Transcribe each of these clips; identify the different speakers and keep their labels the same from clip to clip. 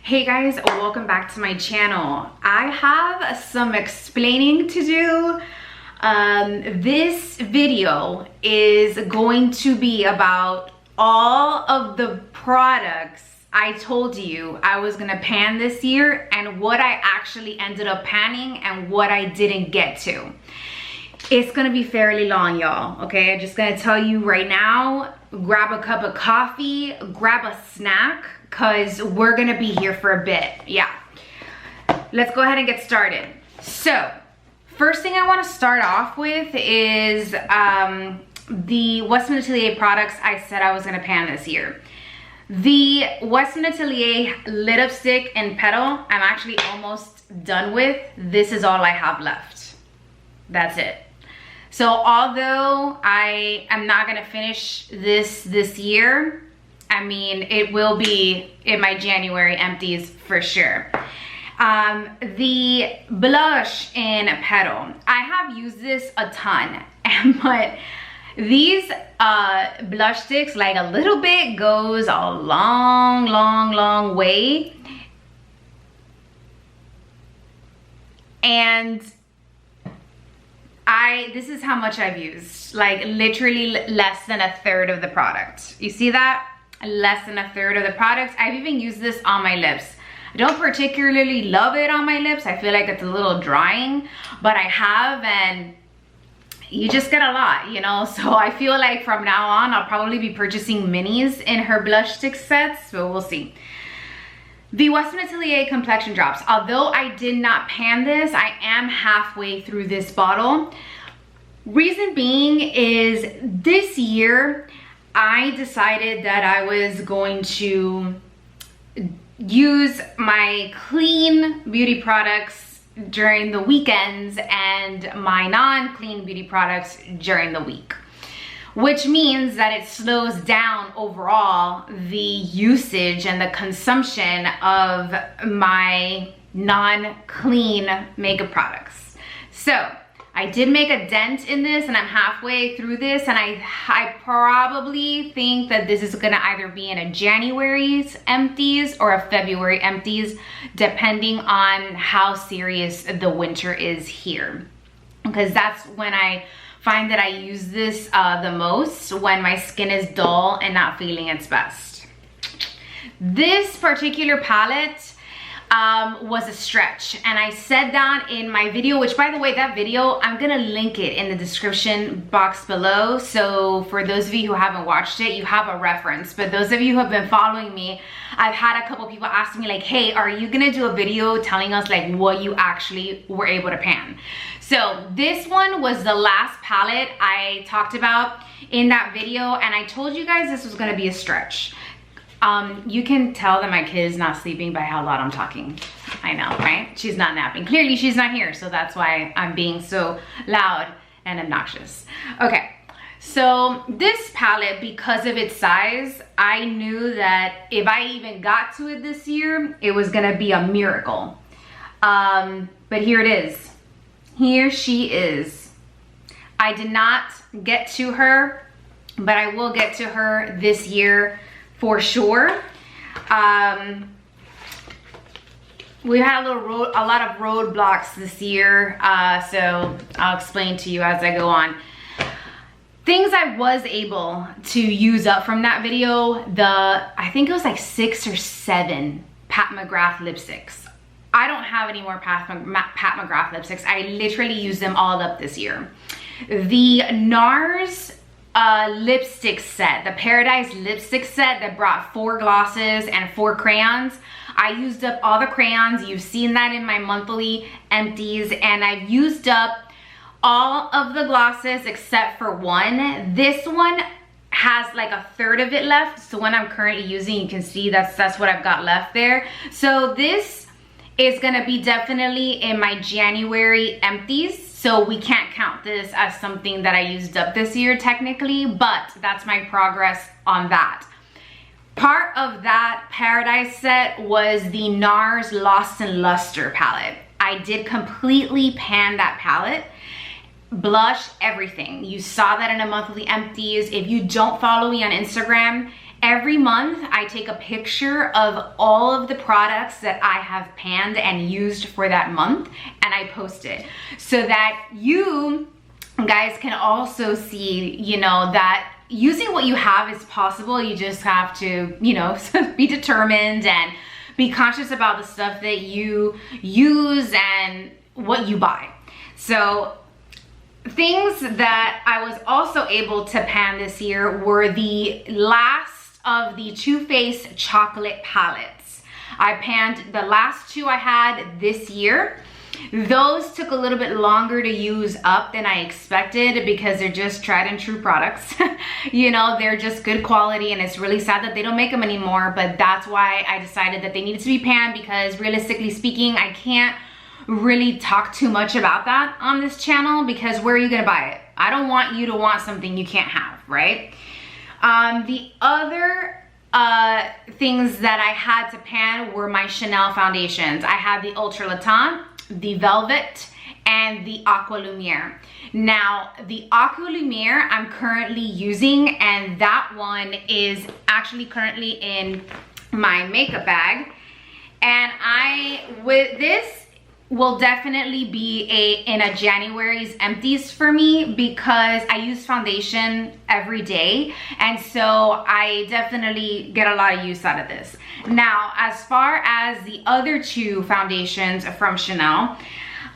Speaker 1: Hey guys, welcome back to my channel. I have some explaining to do. This video is going to be about all of the products I told you I was gonna pan this year and what I actually ended up panning and what I didn't get to. It's gonna be fairly long, y'all, okay? I'm just gonna tell you right now, grab a cup of coffee, grab a snack, because we're gonna be here for a bit. Yeah, let's go ahead and get started. So first thing I want to start off with is the Westman Atelier products I said I was gonna pan this year. The Westman Atelier lipstick in Petal, I'm actually almost done with. This is all I have left. That's it. So although I am not gonna finish this year, I mean, it will be in my January empties for sure. The blush in Petal, I have used this a ton, but these blush sticks, like a little bit goes a long way. And this is how much I've used, like literally less than a third of the product. You see that? Less than a third of the product. I've even used this on my lips. I don't particularly love it on my lips. I feel like it's a little drying, but I have, and you just get a lot, you know? So I feel like from now on, I'll probably be purchasing minis in her blush stick sets, so we'll see. The Westman Atelier complexion drops. Although I did not pan this, I am halfway through this bottle. Reason being is this year, I decided that I was going to use my clean beauty products during the weekends and my non-clean beauty products during the week, which means that it slows down overall the usage and the consumption of my non-clean makeup products. So I did make a dent in this, and I'm halfway through this, and I probably think that this is gonna either be in a January's empties or a February empties, depending on how serious the winter is here. Because that's when I find that I use this the most, when my skin is dull and not feeling its best. This particular palette was a stretch, and I said that in my video, which by the way, that video, I'm gonna link it in the description box below. So for those of you who haven't watched it, you have a reference. But those of you who have been following me, I've had a couple people ask me like, hey, are you gonna do a video telling us like what you actually were able to pan? So this one was the last palette I talked about in that video, and I told you guys this was gonna be a stretch. You can tell that my kid is not sleeping by how loud I'm talking. I know, right? She's not napping. Clearly she's not here, so that's why I'm being so loud and obnoxious. Okay, so this palette, because of its size, I knew that if I even got to it this year, it was gonna be a miracle. But here it is. Here she is. I did not get to her, but I will get to her this year for sure. We had a lot of roadblocks this year, so I'll explain to you as I go on. Things I was able to use up from that video, I think it was like 6 or 7 Pat McGrath lipsticks. I don't have any more Pat McGrath lipsticks. I literally used them all up this year. The NARS lipstick set, the Paradise lipstick set that brought 4 glosses and 4 crayons. I used up all the crayons. You've seen that in my monthly empties, and I've used up all of the glosses except for one. This one has like a third of it left. So one I'm currently using, you can see that's what I've got left there. So this is gonna be definitely in my January empties. So we can't count this as something that I used up this year technically, but that's my progress on that. Part of that Paradise set was the NARS Lost in Luster palette. I did completely pan that palette. Blush, everything. You saw that in a monthly empties. If you don't follow me on Instagram Every month, I take a picture of all of the products that I have panned and used for that month, and I post it so that you guys can also see, you know, that using what you have is possible. You just have to, you know, be determined and be conscious about the stuff that you use and what you buy. So things that I was also able to pan this year were the last of the Too Faced chocolate palettes. I panned the last two I had this year. Those took a little bit longer to use up than I expected because they're just tried and true products. You know, they're just good quality, and it's really sad that they don't make them anymore, but that's why I decided that they needed to be panned, because realistically speaking, I can't really talk too much about that on this channel, because where are you gonna buy it? I don't want you to want something you can't have, right? The other things that I had to pan were my Chanel foundations. I had the Ultra Latin, the Velvet, and the Aqua Lumiere. Now, the Aqua Lumiere I'm currently using, and that one is actually currently in my makeup bag. And with this will definitely be in a January's empties for me, because I use foundation every day, and so I definitely get a lot of use out of this. Now, as far as the other two foundations from Chanel,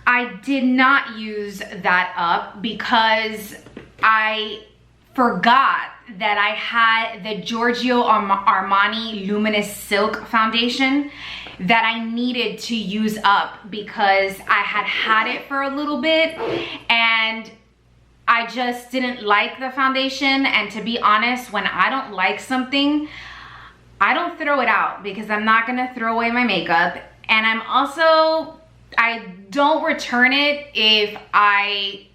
Speaker 1: I did not use that up because I forgot that I had the Giorgio Armani Luminous Silk foundation that I needed to use up, because I had it for a little bit and I just didn't like the foundation. And to be honest, when I don't like something, I don't throw it out, because I'm not gonna throw away my makeup. And I don't return it if I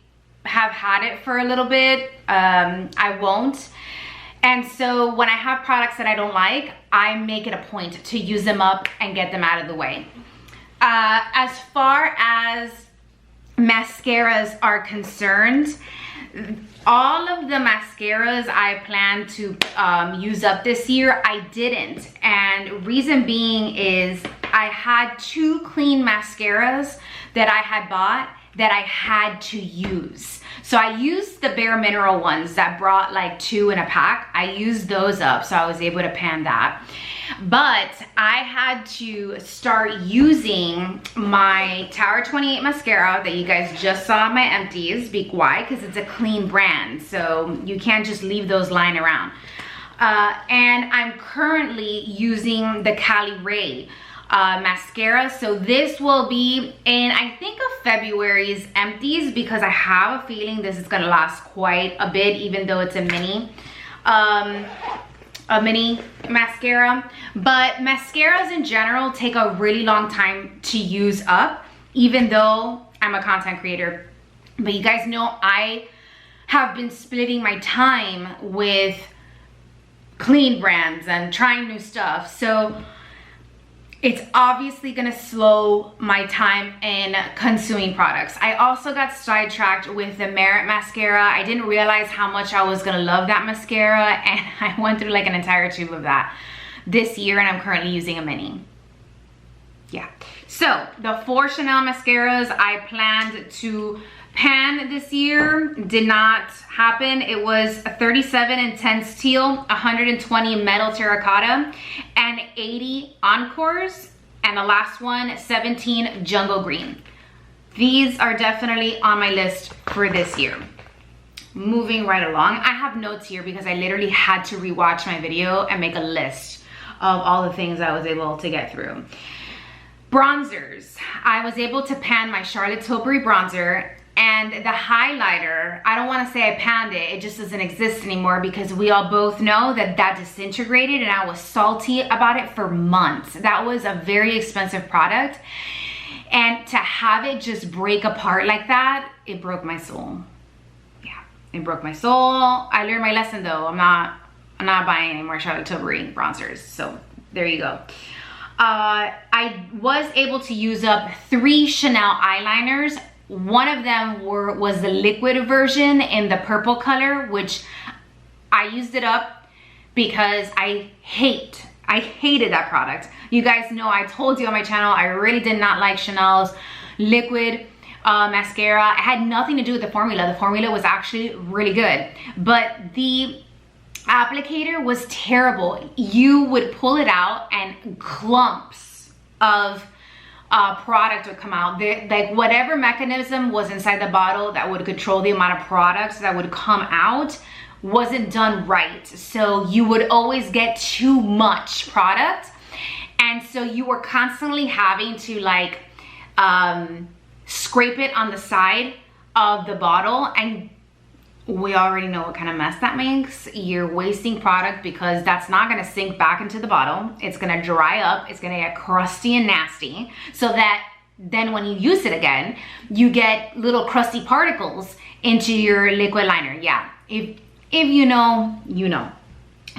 Speaker 1: have had it for a little bit. I won't. And so when I have products that I don't like, I make it a point to use them up and get them out of the way. As far as mascaras are concerned, all of the mascaras I plan to use up this year, I didn't. And reason being is I had two clean mascaras that I had bought that I had to use. So I used the Bare Mineral ones that brought like 2 in a pack. I used those up, so I was able to pan that. But I had to start using my Tower 28 mascara that you guys just saw in my empties. Why? Because it's a clean brand, so you can't just leave those lying around. And I'm currently using the Cali Ray mascara. So this will be in, I think, of February's empties, because I have a feeling this is gonna last quite a bit, even though it's a mini mascara. But mascaras in general take a really long time to use up, even though I'm a content creator. But you guys know I have been splitting my time with clean brands and trying new stuff. So it's obviously gonna slow my time in consuming products. I also got sidetracked with the Merit mascara. I didn't realize how much I was gonna love that mascara, and I went through like an entire tube of that this year, and I'm currently using a mini. Yeah. So the 4 Chanel mascaras I planned to pan this year did not happen. It was a 37 Intense Teal, 120 Metal Terracotta, and 80 Encores, and the last one, 17 Jungle Green. These are definitely on my list for this year. Moving right along, I have notes here because I literally had to rewatch my video and make a list of all the things I was able to get through. Bronzers. I was able to pan my Charlotte Tilbury bronzer, and the highlighter, I don't want to say I panned it, it just doesn't exist anymore, because we all both know that that disintegrated, and I was salty about it for months. That was a very expensive product, and to have it just break apart like that, it broke my soul. Yeah, it broke my soul. I learned my lesson though. I'm not buying any more Charlotte Tilbury bronzers, so there you go. I was able to use up 3 Chanel eyeliners. One of them was the liquid version in the purple color, which I used it up because I hated that product. You guys know, I told you on my channel, I really did not like Chanel's liquid mascara. It had nothing to do with the formula. The formula was actually really good, but the applicator was terrible. You would pull it out and clumps of product would come out. Like whatever mechanism was inside the bottle that would control the amount of products that would come out wasn't done right. So you would always get too much product. And so you were constantly having to like scrape it on the side of the bottle, and we already know what kind of mess that makes. You're wasting product because that's not gonna sink back into the bottle. It's gonna dry up, it's gonna get crusty and nasty, so that then when you use it again, you get little crusty particles into your liquid liner. Yeah, if you know, you know.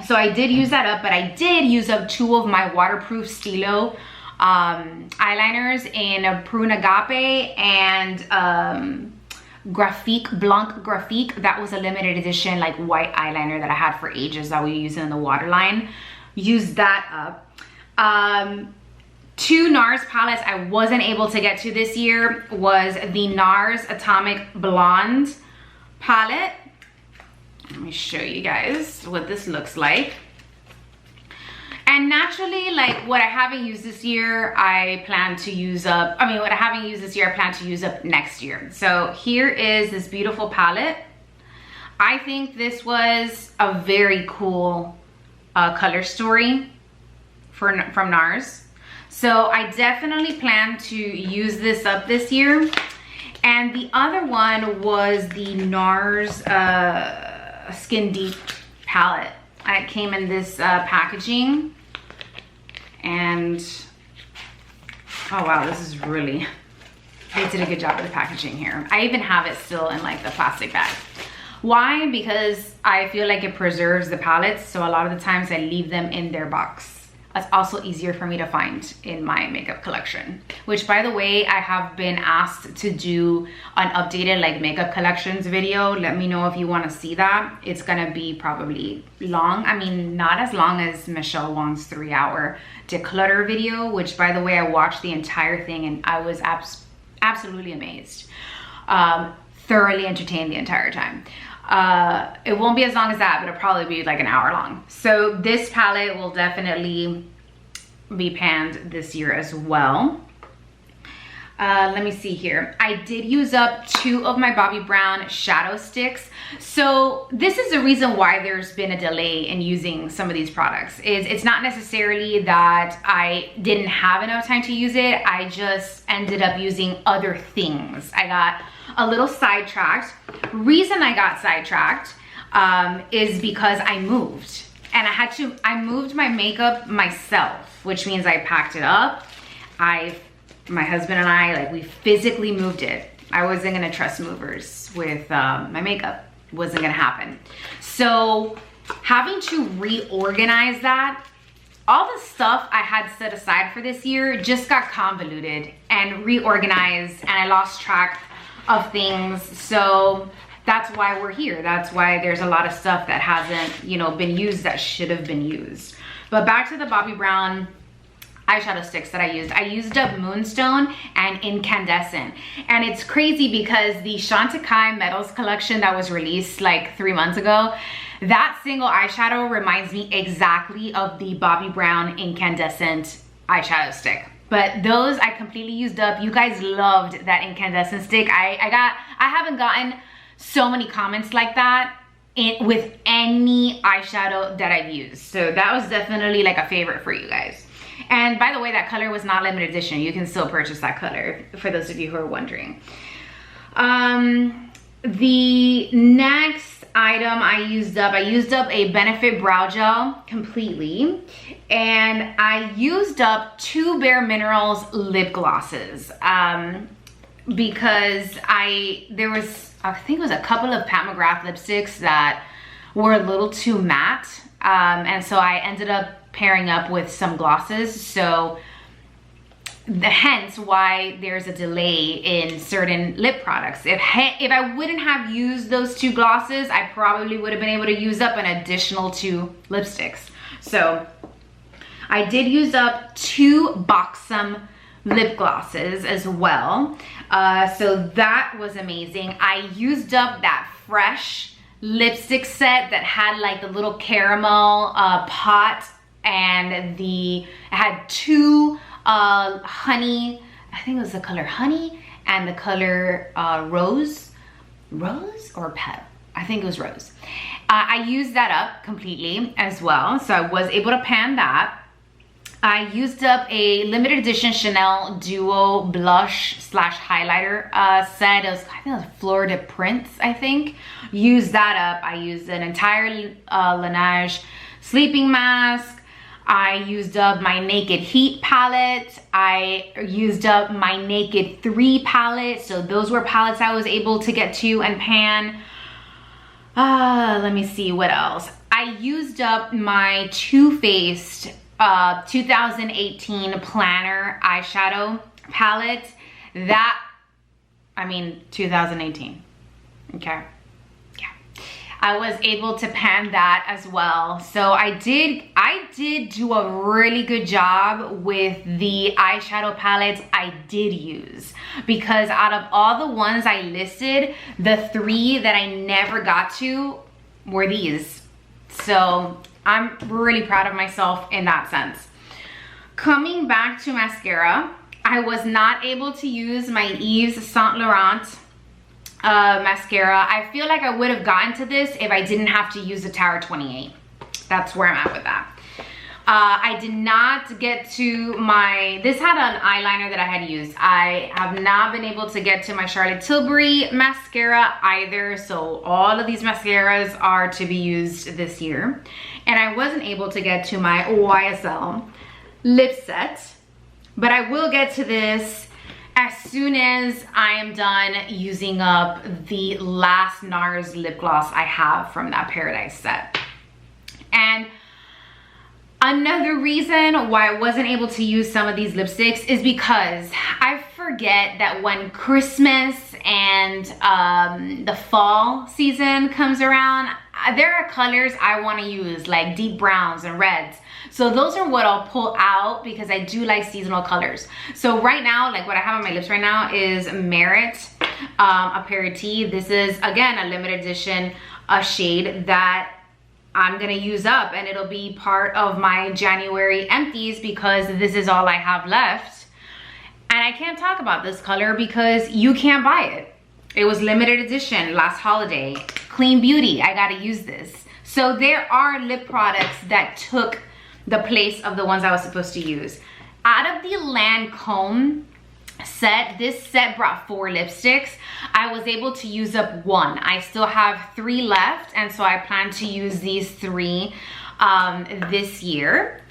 Speaker 1: So I did use that up, but I did use up 2 of my waterproof Stilo eyeliners in Prune Agape and Blanc Graphique. That was a limited edition like white eyeliner that I had for ages that we use in the waterline. Used that up. 2 NARS palettes I wasn't able to get to this year was the NARS Atomic Blonde palette. Let me show you guys what this looks like. And naturally, like what I haven't used this year, I plan to use up, what I haven't used this year, I plan to use up next year. So here is this beautiful palette. I think this was a very cool color story from NARS. So I definitely plan to use this up this year. And the other one was the NARS Skin Deep palette. It came in this packaging, and oh wow, this is really, they did a good job with the packaging here. I even have it still in like the plastic bag. Why? Because I feel like it preserves the palettes, so a lot of the times I leave them in their box. It's also easier for me to find in my makeup collection, which by the way, I have been asked to do an updated like makeup collections video. Let me know if you want to see that. It's gonna be probably long. Not as long as Michelle Wong's 3-hour declutter video, which by the way, I watched the entire thing and I was absolutely amazed. Thoroughly entertained the entire time. It won't be as long as that, but it'll probably be like an hour long. So this palette will definitely be panned this year as well. Let me see here. I did use up 2 of my Bobbi Brown shadow sticks. So this is the reason why there's been a delay in using some of these products. It's not necessarily that I didn't have enough time to use it. I just ended up using other things. I got a little sidetracked. Reason I got sidetracked is because I moved. And I moved my makeup myself, which means I packed it up. My husband and I, like, we physically moved it. I wasn't gonna trust movers with my makeup. It wasn't gonna happen. So having to reorganize that, all the stuff I had set aside for this year just got convoluted and reorganized, and I lost track of things. So that's why we're here. That's why there's a lot of stuff that hasn't, been used that should have been used. But back to the Bobbi Brown eyeshadow sticks that I used up Moonstone and Incandescent. And it's crazy because the Chantecaille Metals collection that was released like 3 months ago, that single eyeshadow reminds me exactly of the Bobbi Brown Incandescent eyeshadow stick. But those I completely used up. You guys loved that incandescent stick. I haven't gotten so many comments like that with any eyeshadow that I've used. So that was definitely like a favorite for you guys. And by the way, that color was not limited edition. You can still purchase that color for those of you who are wondering. The next item I used up a Benefit Brow Gel completely. And I used up 2 Bare Minerals lip glosses because there was, I think it was a couple of Pat McGrath lipsticks that were a little too matte. And so I ended up pairing up with some glosses. So hence why there's a delay in certain lip products. If I wouldn't have used those 2 glosses, I probably would have been able to use up an additional 2 lipsticks. So I did use up 2 Buxom lip glosses as well. So that was amazing. I used up that Fresh lipstick set that had like the little caramel pot, and it had 2 honey, I think it was the color honey and the color rose or petal, I think it was rose. I used that up completely as well, so I was able to pan that. I used up a limited edition Chanel Duo blush / highlighter set. I think it was Florida Prince, I think. Used that up. I used an entire Laneige sleeping mask. I used up my Naked Heat palette. I used up my Naked 3 palette. So those were palettes I was able to get to and pan. Let me see what else. I used up my Too Faced 2018 Planner eyeshadow palette. That, I mean, 2018. Okay. I was able to pan that as well. So I did do a really good job with the eyeshadow palettes I did use, because out of all the ones I listed, the 3 that I never got to were these. So I'm really proud of myself in that sense. Coming back to mascara, I was not able to use my Yves Saint Laurent mascara. I feel like I would have gotten to this if I didn't have to use the Tower 28. That's where I'm at with that. I did not get to this had an eyeliner that I had used. I have not been able to get to my Charlotte Tilbury mascara either. So all of these mascaras are to be used this year. And I wasn't able to get to my YSL lip set, but I will get to this as soon as I am done using up the last NARS lip gloss I have from that Paradise set. And another reason why I wasn't able to use some of these lipsticks is because I forget that when Christmas and the fall season comes around, there are colors I want to use, like deep browns and reds. So those are what I'll pull out because I do like seasonal colors. So right now, like what I have on my lips right now is Merit Aperitif. This is, again, a limited edition shade that I'm gonna use up, and it'll be part of my January empties because this is all I have left. And I can't talk about this color because you can't buy it. It was limited edition last holiday. Clean Beauty, I gotta use this. So there are lip products that took the place of the ones I was supposed to use. Out of the Lancome set, this set brought 4 lipsticks. I was able to use up 1. I still have 3 left, and so I plan to use these 3 this year.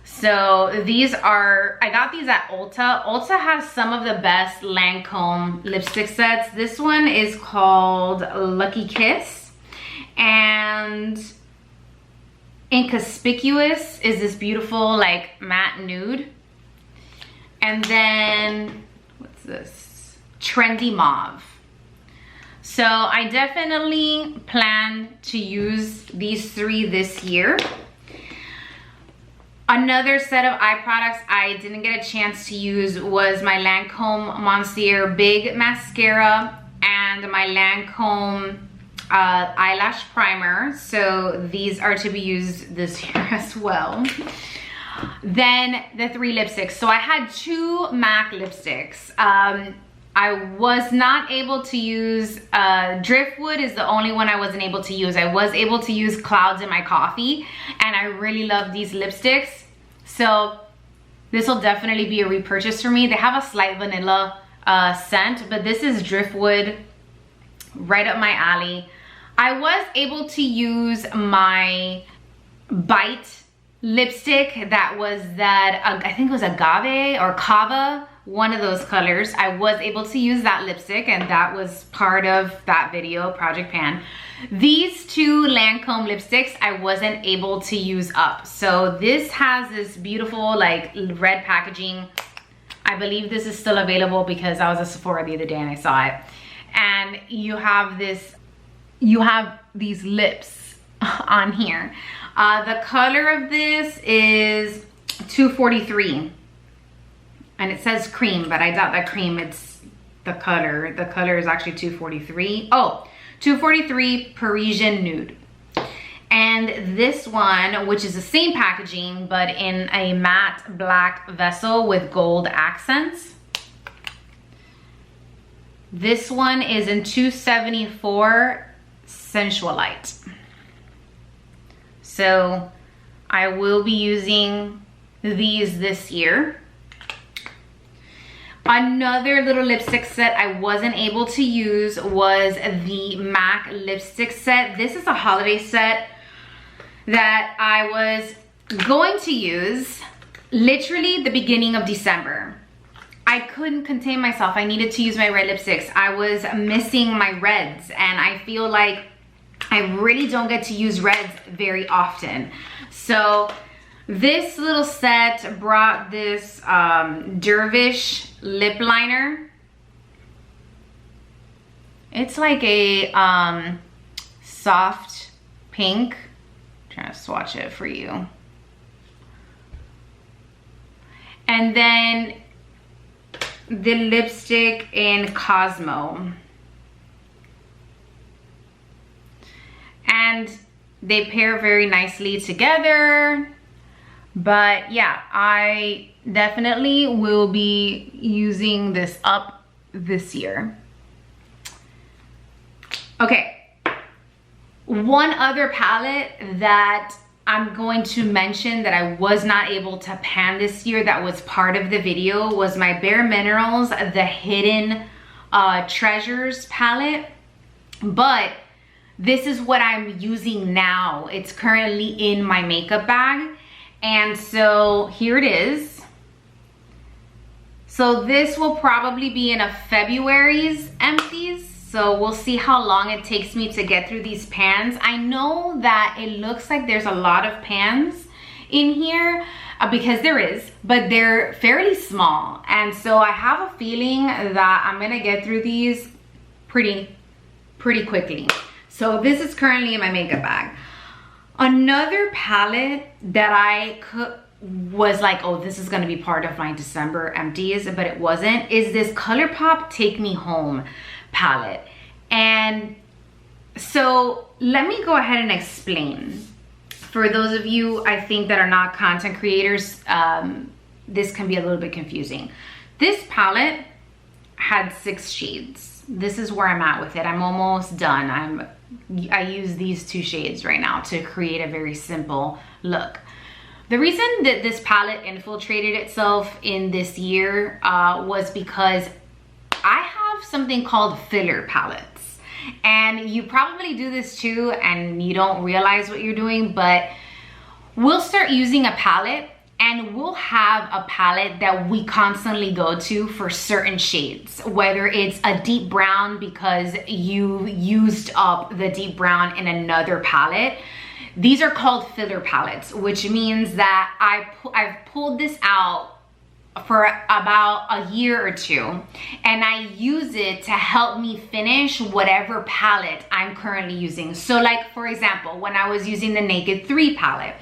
Speaker 1: So these are, I got these at Ulta. Ulta has some of the best Lancome lipstick sets. This one is called Lucky Kiss, and Inconspicuous is this beautiful like matte nude. And then, what's this? Trendy Mauve. So I definitely plan to use these 3 this year. Another set of eye products I didn't get a chance to use was my Lancome Monsieur Big Mascara and my Lancome eyelash primer. So these are to be used this year as well. Then the 3 lipsticks. So I had 2 MAC lipsticks. I was not able to use, Driftwood is the only one I wasn't able to use. I was able to use Clouds in My Coffee, and I really love these lipsticks. So this will definitely be a repurchase for me. They have a slight vanilla scent, but this is Driftwood, right up my alley. I was able to use my Bite lipstick that was I think it was Agave or Cava, one of those colors. I was able to use that lipstick, and that was part of that video, Project Pan. These 2 Lancome lipsticks I wasn't able to use up. So this has this beautiful like red packaging. I believe this is still available because I was at Sephora the other day and I saw it. And you have these lips on here. The color of this is 243. And it says cream, but I doubt that cream, it's the color. The color is actually 243. Oh, 243 Parisian Nude. And this one, which is the same packaging, but in a matte black vessel with gold accents. This one is in 274 Sensualite. So I will be using these this year. Another little lipstick set I wasn't able to use was the MAC lipstick set. This is a holiday set that I was going to use literally the beginning of December. I couldn't contain myself. I needed to use my red lipsticks. I was missing my reds, and I feel like I really don't get to use reds very often. So this little set brought this Dervish lip liner. It's like a soft pink. I'm trying to swatch it for you. And then the lipstick in Cosmo. And they pair very nicely together. But yeah, I definitely will be using this up this year. Okay, one other palette that I'm going to mention that I was not able to pan this year that was part of the video was my Bare Minerals The Hidden Treasures palette. But this is what I'm using now. It's currently in my makeup bag. And so here it is. So this will probably be in a February's empties. So we'll see how long it takes me to get through these pans. I know that it looks like there's a lot of pans in here because there is, but they're fairly small. And so I have a feeling that I'm gonna get through these pretty quickly. So this is currently in my makeup bag. Another palette that I was like, oh, this is gonna be part of my December empties, but it wasn't, is this ColourPop Take Me Home palette. And so let me go ahead and explain. For those of you, I think, that are not content creators, this can be a little bit confusing. This palette had 6 shades. This is where I'm at with it. I'm almost done. I use these 2 shades right now to create a very simple look. The reason that this palette infiltrated itself in this year was because I have something called filler palettes. And you probably do this too and you don't realize what you're doing, but we'll start using a palette and we'll have a palette that we constantly go to for certain shades, whether it's a deep brown because you used up the deep brown in another palette. These are called filler palettes, which means that I've pulled this out for about a year or 2 and I use it to help me finish whatever palette I'm currently using. So like, for example, when I was using the Naked 3 palette,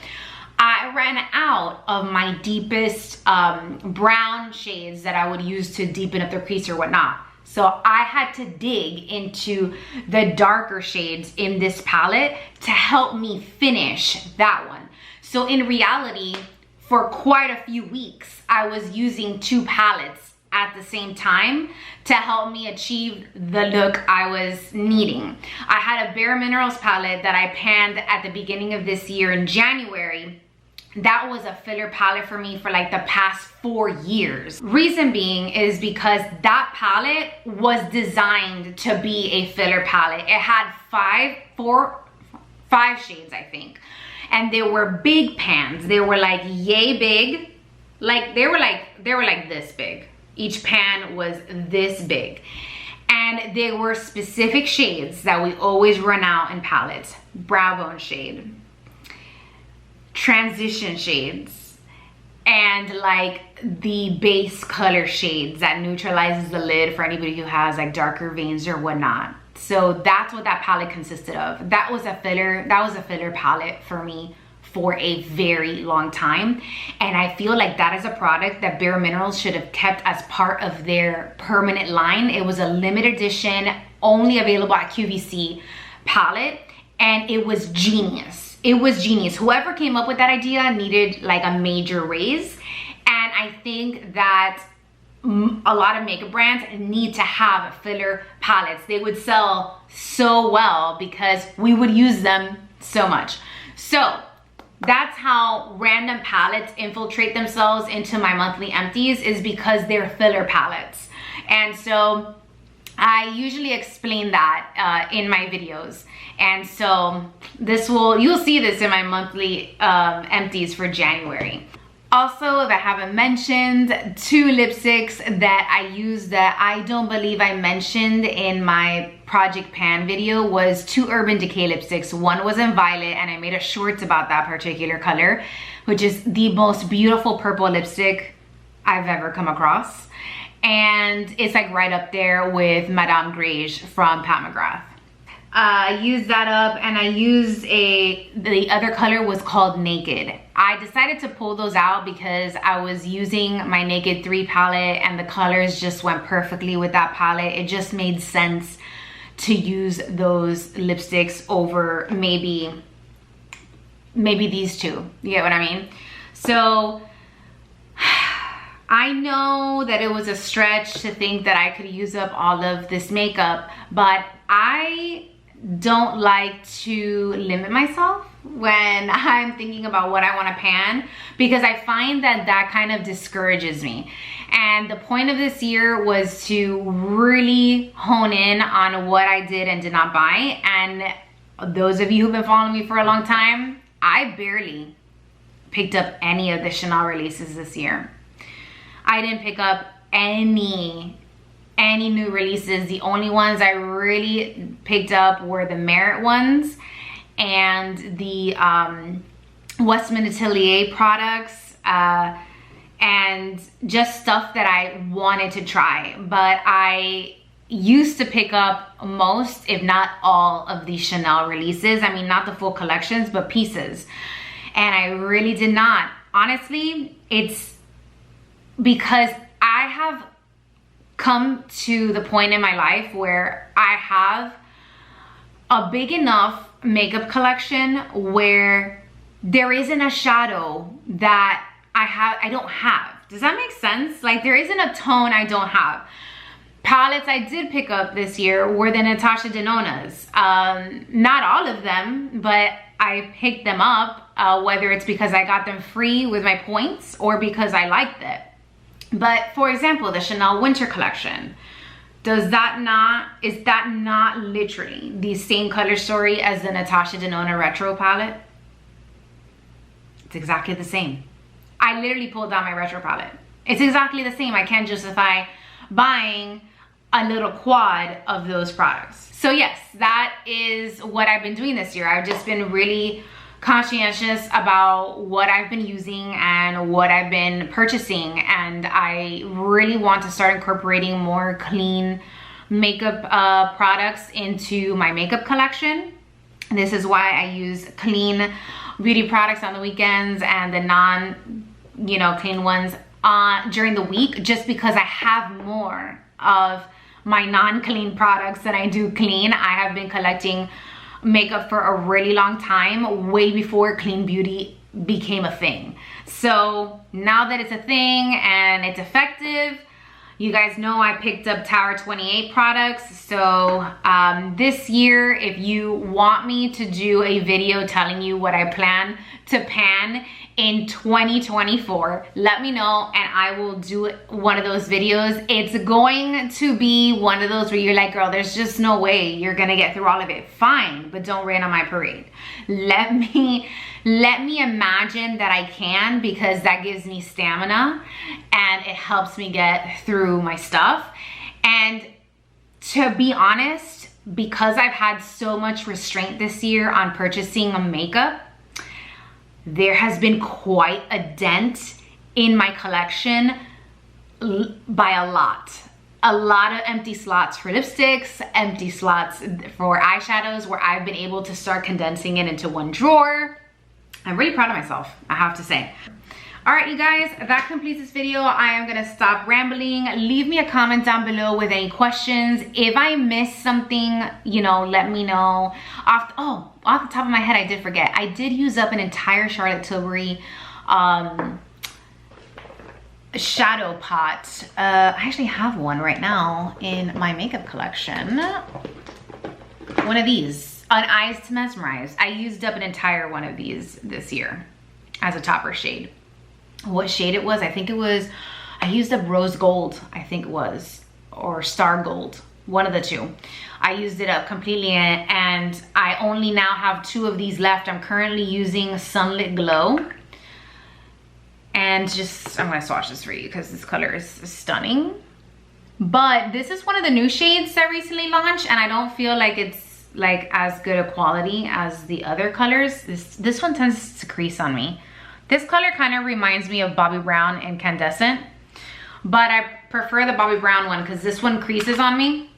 Speaker 1: I ran out of my deepest brown shades that I would use to deepen up the crease or whatnot. So I had to dig into the darker shades in this palette to help me finish that one. So in reality, for quite a few weeks, I was using 2 palettes at the same time to help me achieve the look I was needing. I had a Bare Minerals palette that I panned at the beginning of this year in January. That was a filler palette for me for like the past 4 years. Reason being is because that palette was designed to be a filler palette. It had 5 shades, I think. And they were big pans. They were like yay big. Like they were like this big. Each pan was this big. And they were specific shades that we always run out in palettes. Brow bone shade, transition shades, and like the base color shades that neutralizes the lid for anybody who has like darker veins or whatnot. So that's what that palette consisted of. That was a filler palette for me for a very long time, and I feel like that is a product that Bare Minerals should have kept as part of their permanent line. It was a limited edition, only available at QVC palette, and it was genius. It was genius. Whoever came up with that idea needed like a major raise, and I think that a lot of makeup brands need to have filler palettes. They would sell so well because we would use them so much. So that's how random palettes infiltrate themselves into my monthly empties, is because they're filler palettes. And so I usually explain that in my videos. And so you'll see this in my monthly empties for January. Also, if I haven't mentioned, 2 lipsticks that I use that I don't believe I mentioned in my Project Pan video was 2 Urban Decay lipsticks. One was in violet, and I made a short about that particular color, which is the most beautiful purple lipstick I've ever come across. And it's like right up there with Madame Grage from Pat McGrath. I used that up, and I used the other color was called Naked. I decided to pull those out because I was using my Naked 3 palette and the colors just went perfectly with that palette. It just made sense to use those lipsticks over maybe these 2. You get what I mean? So I know that it was a stretch to think that I could use up all of this makeup, but I don't like to limit myself when I'm thinking about what I want to pan, because I find that that kind of discourages me. And the point of this year was to really hone in on what I did and did not buy. And those of you who've been following me for a long time, I barely picked up any of the Chanel releases this year. I didn't pick up any new releases. The only ones I really picked up were the Merit ones and the Westman Atelier products, and just stuff that I wanted to try. But I used to pick up most, if not all, of the Chanel releases. I mean, not the full collections, but pieces. And I really did not. Honestly, it's because I have come to the point in my life where I have a big enough makeup collection where there isn't a shadow that I don't have. Does that make sense? Like, there isn't a tone I don't have. Palettes I did pick up this year were the Natasha Denona's. Not all of them, but I picked them up, whether it's because I got them free with my points or because I liked it. But for example, the Chanel Winter Collection, is that not literally the same color story as the Natasha Denona Retro palette? It's exactly the same. I literally pulled out my Retro palette. It's exactly the same. I can't justify buying a little quad of those products. So yes, that is what I've been doing this year. I've just been really conscientious about what I've been using and what I've been purchasing, and I really want to start incorporating more clean makeup products into my makeup collection. This is why I use clean beauty products on the weekends and the clean ones during the week, just because I have more of my non-clean products than I do clean. I have been collecting makeup for a really long time, way before clean beauty became a thing. So now that it's a thing and it's effective, you guys know I picked up Tower 28 products. So this year, if you want me to do a video telling you what I plan to pan in 2024, let me know and I will do one of those videos. It's going to be one of those where you're like, girl, there's just no way you're gonna get through all of it. Fine, but don't rain on my parade. Let me imagine that I can, because that gives me stamina and it helps me get through my stuff. And to be honest, because I've had so much restraint this year on purchasing makeup, there has been quite a dent in my collection by a lot. A lot of empty slots for lipsticks, empty slots for eyeshadows, where I've been able to start condensing it into one drawer. I'm really proud of myself, I have to say. All right, you guys, that completes this video. I am gonna stop rambling. Leave me a comment down below with any questions. If I missed something, you know, let me know. Off the top of my head, I did forget. I did use up an entire Charlotte Tilbury shadow pot. I actually have one right now in my makeup collection. One of these, on Eyes to Mesmerize. I used up an entire one of these this year as a topper shade. What shade it was, I think it was, I used up rose gold, I think it was, or star gold, one of the two. I used it up completely, and I only now have 2 of these left. I'm currently using Sunlit Glow. And just, I'm gonna swatch this for you because this color is stunning. But this is one of the new shades that recently launched, and I don't feel like it's like as good a quality as the other colors. This one tends to crease on me. This color kind of reminds me of Bobbi Brown Incandescent, but I prefer the Bobbi Brown one because this one creases on me.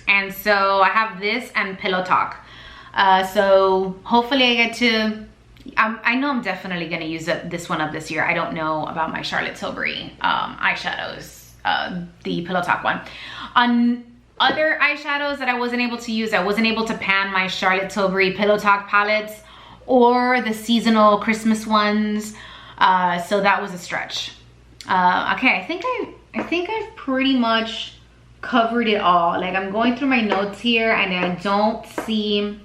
Speaker 1: And so I have this and Pillow Talk. So hopefully I get to, I know I'm definitely gonna use this one up this year. I don't know about my Charlotte Tilbury eyeshadows, the Pillow Talk one. On other eyeshadows that I wasn't able to use, I wasn't able to pan my Charlotte Tilbury Pillow Talk palettes or the seasonal Christmas ones, so that was a stretch. Okay, I think I've pretty much covered it all. Like, I'm going through my notes here and I don't see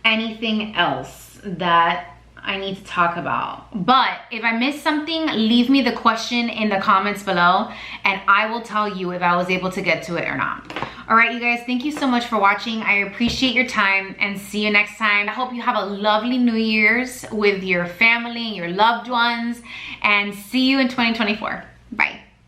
Speaker 1: anything else that I need to talk about. But if I missed something, leave me the question in the comments below and I will tell you if I was able to get to it or not. All right, you guys, thank you so much for watching. I appreciate your time and see you next time. I hope you have a lovely New Year's with your family, your loved ones, and see you in 2024.